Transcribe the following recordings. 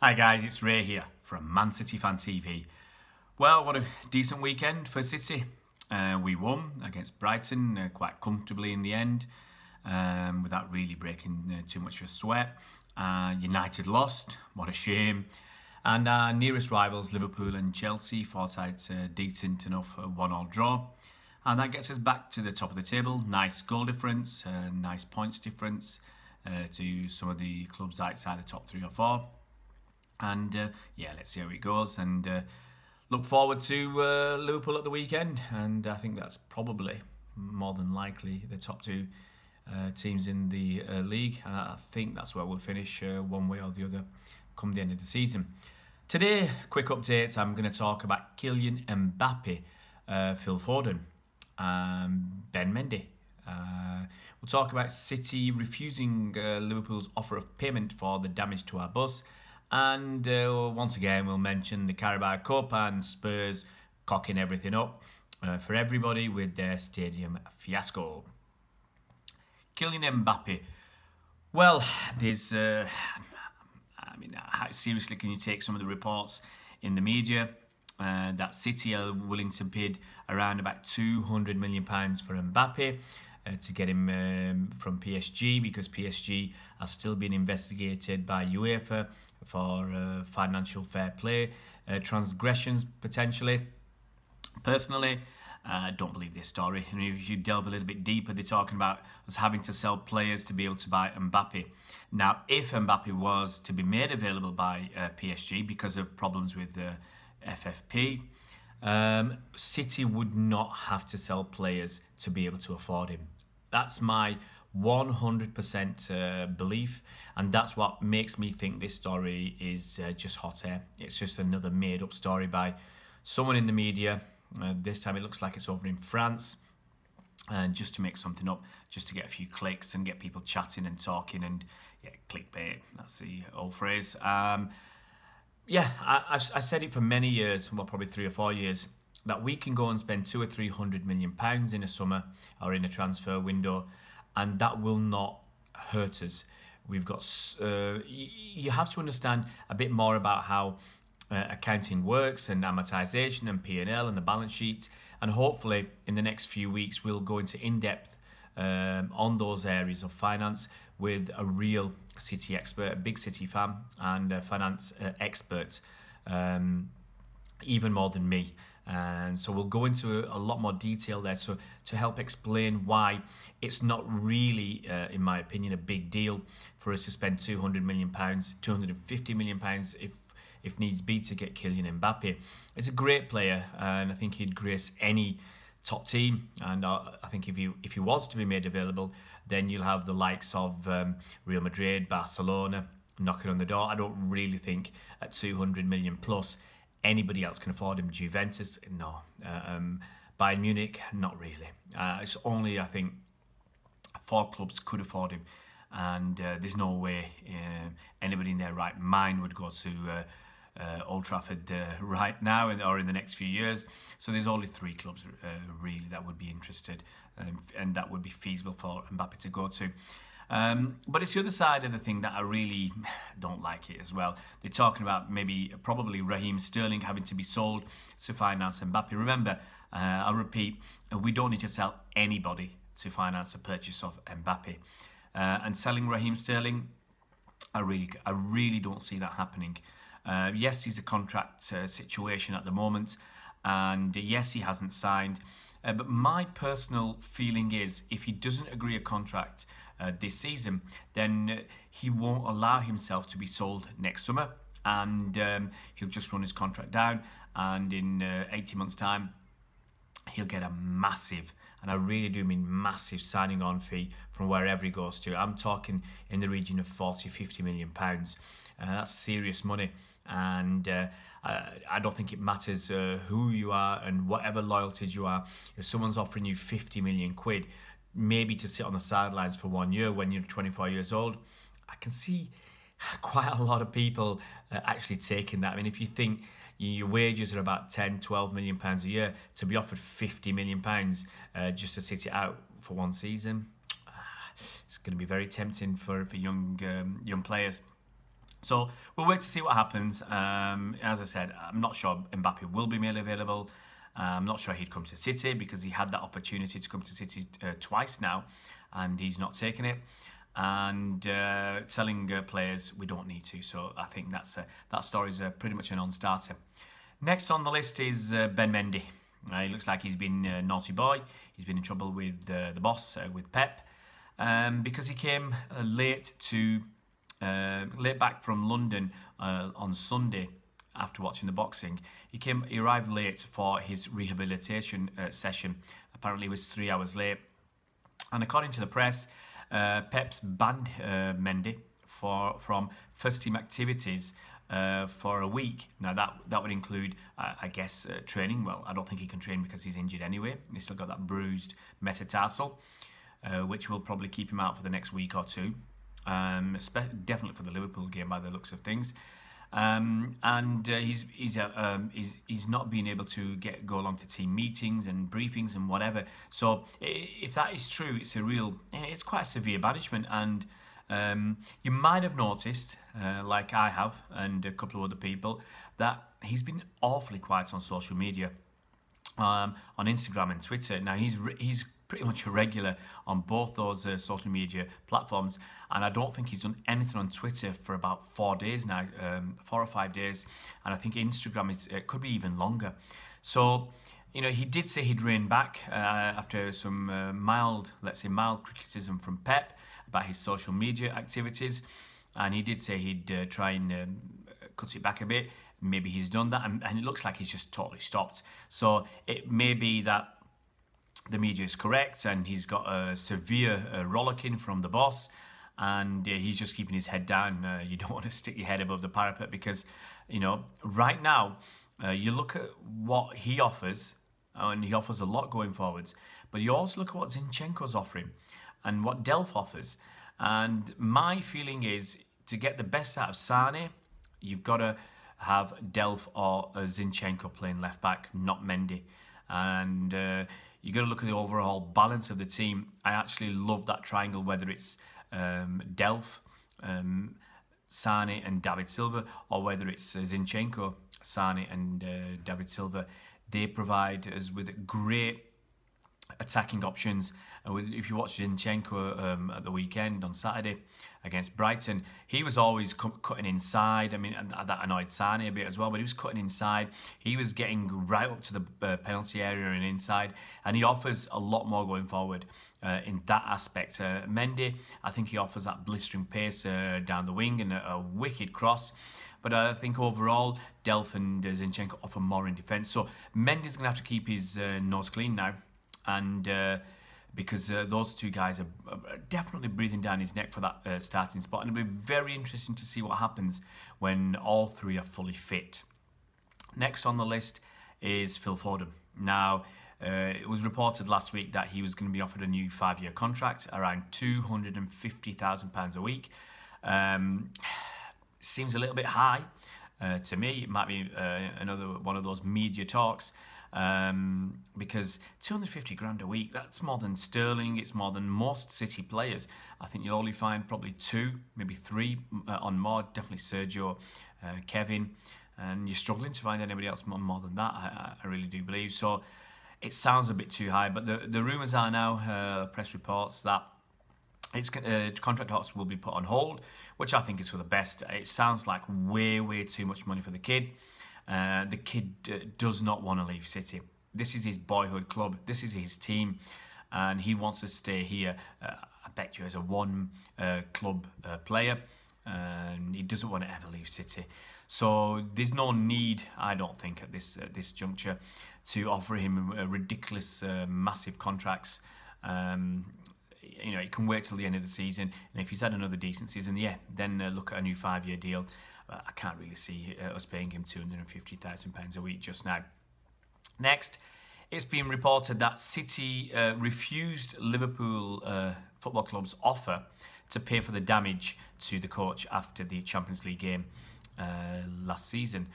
Hi guys, it's Ray here from Man City Fan TV. Well, what a decent weekend for City. We won against Brighton quite comfortably in the end, without really breaking too much of a sweat. United lost, what a shame. And our nearest rivals, Liverpool and Chelsea, fought out a decent enough 1-1 draw. And that gets us back to the top of the table. Nice goal difference, nice points difference to some of the clubs outside the top 3 or 4. And yeah, let's see how it goes. And look forward to Liverpool at the weekend. And I think that's probably more than likely the top 2 teams in the league. And I think that's where we'll finish one way or the other come the end of the season. Today, quick updates. I'm going to talk about Kylian Mbappe, Phil Foden, Ben Mendy. We'll talk about City refusing Liverpool's offer of payment for the damage to our bus. And once again, we'll mention the Carabao Cup and Spurs cocking everything up for everybody with their stadium fiasco. Kylian Mbappe. Well, there's... how seriously can you take some of the reports in the media that City are willing to bid around about £200 million for Mbappe to get him from PSG, because PSG are still being investigated by UEFA for financial fair play transgressions potentially. Personally, I don't believe this story. I mean, if you delve a little bit deeper, they're talking about us having to sell players to be able to buy Mbappe. Now, if Mbappe was to be made available by PSG because of problems with FFP, City would not have to sell players to be able to afford him. That's my 100% belief, and that's what makes me think this story is just hot air. It's just another made-up story by someone in the media. This time it looks like it's over in France, and just to make something up, just to get a few clicks and get people chatting and talking, and yeah, clickbait, that's the old phrase. Yeah, I've said it for many years, well, probably 3 or 4 years, that we can go and spend 200 or 300 million pounds in a summer or in a transfer window, and that will not hurt us. We've got, you have to understand a bit more about how accounting works and amortization and P&L and the balance sheet, and hopefully in the next few weeks we'll go into in-depth on those areas of finance with a real City expert, a big City fan and a finance expert, even more than me. And so we'll go into a lot more detail there to help explain why it's not really, in my opinion, a big deal for us to spend £200 million, £250 million if needs be to get Kylian Mbappe. It's a great player, and I think he'd grace any top team. And I think if he was to be made available, then you'll have the likes of Real Madrid, Barcelona knocking on the door. I don't really think at 200 million plus anybody else can afford him. Juventus, no. Bayern Munich, not really. It's only, I think, 4 clubs could afford him, and there's no way anybody in their right mind would go to Old Trafford right now or in the next few years. So there's only 3 clubs really that would be interested, and that would be feasible for Mbappe to go to. But it's the other side of the thing that I really don't like it as well. They're talking about probably Raheem Sterling having to be sold to finance Mbappe. Remember, I'll repeat, we don't need to sell anybody to finance the purchase of Mbappe. And selling Raheem Sterling, I really don't see that happening. Yes, he's a contract situation at the moment, and yes, he hasn't signed. But my personal feeling is, if he doesn't agree a contract this season, then he won't allow himself to be sold next summer, and he'll just run his contract down, and in 18 months' time, he'll get a massive, and I really do mean massive, signing on fee from wherever he goes to. I'm talking in the region of 40, 50 million pounds. That's serious money. And I don't think it matters who you are and whatever loyalties you are. If someone's offering you 50 million quid, maybe to sit on the sidelines for 1 year when you're 24 years old, I can see quite a lot of people actually taking that. I mean, if you think your wages are about 10, 12 million pounds a year, to be offered 50 million pounds just to sit it out for 1 season, it's going to be very tempting for young players. So we'll wait to see what happens. As I said, I'm not sure Mbappe will be made available. I'm not sure he'd come to City because he had that opportunity to come to City twice now, and he's not taken it. And selling players, we don't need to. So I think that story is pretty much a non-starter. Next on the list is Ben Mendy. He looks like he's been a naughty boy. He's been in trouble with the boss, with Pep, because he came late back from London on Sunday after watching the boxing. He arrived late for his rehabilitation session. Apparently, he was 3 hours late. And according to the press, Pep's banned Mendy from first team activities for a week. Now that would include, I guess, training. Well, I don't think he can train because he's injured anyway. He's still got that bruised metatarsal, which will probably keep him out for the next week or two. Definitely for the Liverpool game by the looks of things. He's not been able to go along to team meetings and briefings and whatever. So if that is true, it's quite a severe banishment. And you might have noticed, like I have and a couple of other people, that he's been awfully quiet on social media, on Instagram and Twitter. Now he's pretty much a regular on both those social media platforms, and I don't think he's done anything on Twitter for about 4 days now, 4 or 5 days, and I think Instagram could be even longer. So, he did say he'd rein back after some mild criticism from Pep about his social media activities, and he did say he'd try and cut it back a bit. Maybe he's done that, and it looks like he's just totally stopped. So it may be that the media is correct and he's got a severe rollicking from the boss, and he's just keeping his head down. You don't want to stick your head above the parapet because, right now, you look at what he offers, and he offers a lot going forwards, but you also look at what Zinchenko's offering and what Delph offers. And my feeling is, to get the best out of Sane, you've got to have Delph or Zinchenko playing left back, not Mendy. And you've got to look at the overall balance of the team. I actually love that triangle, whether it's Delph, Sane and David Silva, or whether it's Zinchenko, Sane and David Silva. They provide us with great attacking options. If you watch Zinchenko at the weekend on Saturday against Brighton, he was always cutting inside. I mean, and that annoyed Sane a bit as well, but he was cutting inside. He was getting right up to the penalty area and inside, and he offers a lot more going forward in that aspect. Mendy, I think he offers that blistering pace down the wing and a wicked cross. But I think overall, Delph and Zinchenko offer more in defence. So Mendy's going to have to keep his nose clean now, and because those two guys are definitely breathing down his neck for that starting spot. And it'll be very interesting to see what happens when all three are fully fit. Next on the list is Phil Foden. Now, it was reported last week that he was going to be offered a new 5-year contract, around £250,000 a week. Seems a little bit high to me. It might be another one of those media talks. Because 250 grand a week, that's more than Sterling, it's more than most City players. I think you'll only find probably 2, maybe 3 on more, definitely Sergio, Kevin, and you're struggling to find anybody else more than that, I really do believe. So it sounds a bit too high, but the rumours are now, press reports, that contract talks will be put on hold, which I think is for the best. It sounds like way too much money for the kid. The kid does not want to leave City. This is his boyhood club. This is his team, and he wants to stay here. I bet you as a one-club player, and he doesn't want to ever leave City. So there's no need, I don't think, at this juncture, to offer him ridiculous, massive contracts. He can wait till the end of the season, and if he's had another decent season, then look at a new 5-year deal. I can't really see us paying him £250,000 a week just now. Next, it's been reported that City refused Liverpool Football Club's offer to pay for the damage to the coach after the Champions League game last season.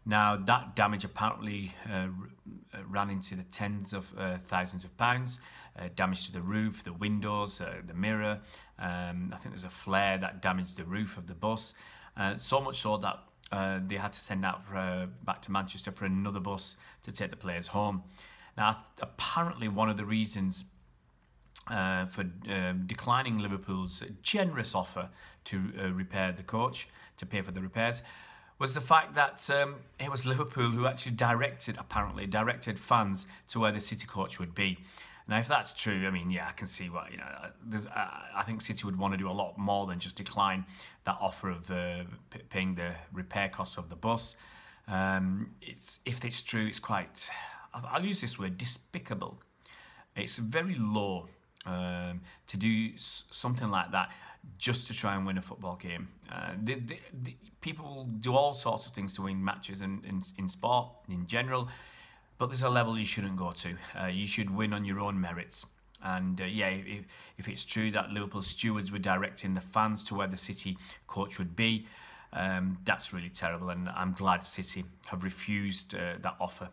Now, that damage apparently ran into the tens of thousands of pounds. Damage to the roof, the windows, the mirror. I think there's a flare that damaged the roof of the bus. So much so that they had to send out back to Manchester for another bus to take the players home. Now, apparently one of the reasons for declining Liverpool's generous offer to repair the coach, to pay for the repairs, was the fact that it was Liverpool who actually apparently directed fans to where the City coach would be. Now, if that's true, I mean, yeah, I can see what, I think City would want to do a lot more than just decline that offer of paying the repair costs of the bus. If it's true, it's quite, I'll use this word, despicable. It's very low to do something like that just to try and win a football game. People do all sorts of things to win matches in sport in general, but there's a level you shouldn't go to. You should win on your own merits. And yeah, if it's true that Liverpool stewards were directing the fans to where the City coach would be, that's really terrible. And I'm glad City have refused that offer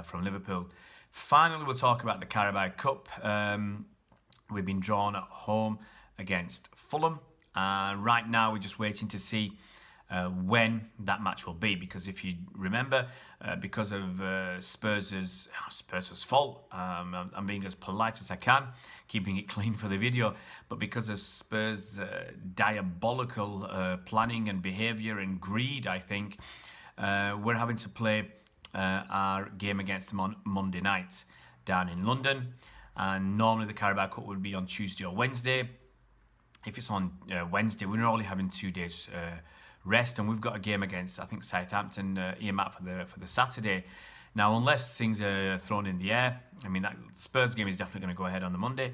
from Liverpool. Finally, we'll talk about the Carabao Cup. We've been drawn at home against Fulham. Right now, we're just waiting to see when that match will be, because if you remember, because of Spurs' fault, I'm being as polite as I can, keeping it clean for the video, but because of Spurs' diabolical planning and behaviour and greed, I think, we're having to play our game against them on Monday night down in London. And normally the Carabao Cup would be on Tuesday or Wednesday. If it's on Wednesday, we're only having 2 days rest, and we've got a game against, I think, Southampton earmarked for the Saturday. Now, unless things are thrown in the air, I mean, that Spurs game is definitely going to go ahead on the Monday.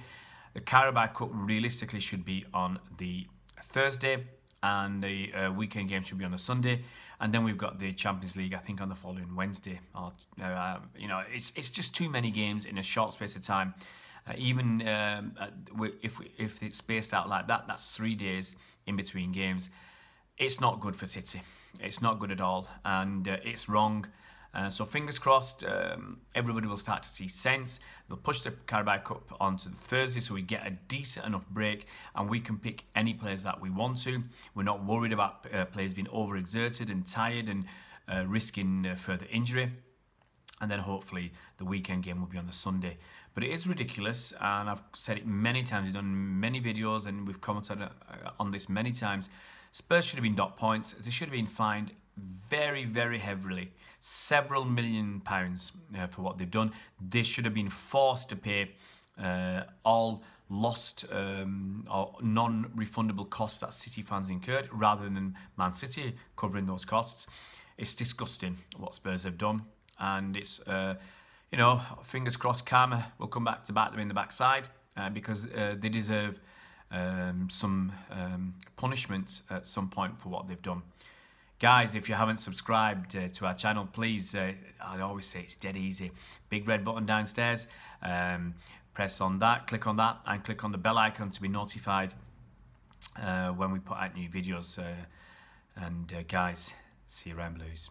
The Carabao Cup realistically should be on the Thursday, and the weekend game should be on the Sunday. And then we've got the Champions League, I think, on the following Wednesday. It's just too many games in a short space of time. Even if it's spaced out like that, that's 3 days in between games. It's not good for City. It's not good at all, and it's wrong. So fingers crossed, everybody will start to see sense. They'll push the Carabao Cup onto the Thursday so we get a decent enough break and we can pick any players that we want to. We're not worried about players being overexerted and tired and risking further injury. And then hopefully the weekend game will be on the Sunday. But it is ridiculous, and I've said it many times, we've done many videos and we've commented on this many times. Spurs should have been docked points. They should have been fined very, very heavily. Several £1 million for what they've done. They should have been forced to pay all lost or non-refundable costs that City fans incurred, rather than Man City covering those costs. It's disgusting what Spurs have done, and it's fingers crossed karma will come back to bite them in the backside, because they deserve some punishment at some point for what they've done. Guys, if you haven't subscribed to our channel, please, I always say it's dead easy. Big red button downstairs, press on that, click on that, and click on the bell icon to be notified when we put out new videos. And guys, see you around Blues.